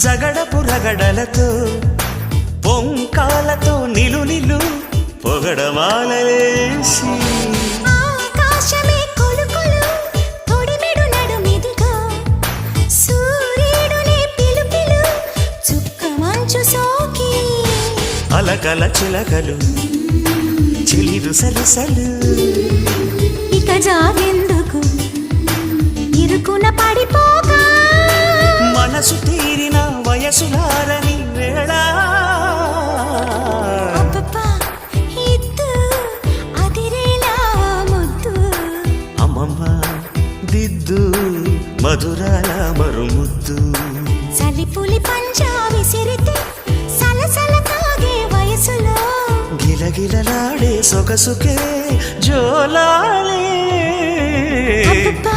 జగడపు రగడలతో పొంకాలతో నిలు నిలు పొగడమాలలేసి ఆకాశమే కొలుకొలు తొడిమెడు నడుమిదిగో సూర్యుడునే పిలుపిలు చుక్క మంచు సోకి అలకల చిలకలు చిలిరు సలసలు ఇక జాగెందుకు ఇరుకున పడిపోక మనసు తీరిన వయసులారని వేళ అబ్బబ్బా ఇద్దు అదిరేలా ముద్దు అమ్మమ్మ దిద్దు మధురాల మరుముద్దు చలిపులి పంజా విసిరితే సలసల తాగే వయసులో గిలగిలలాడే సొగసుకే జోలాలే అబ్బబ్బా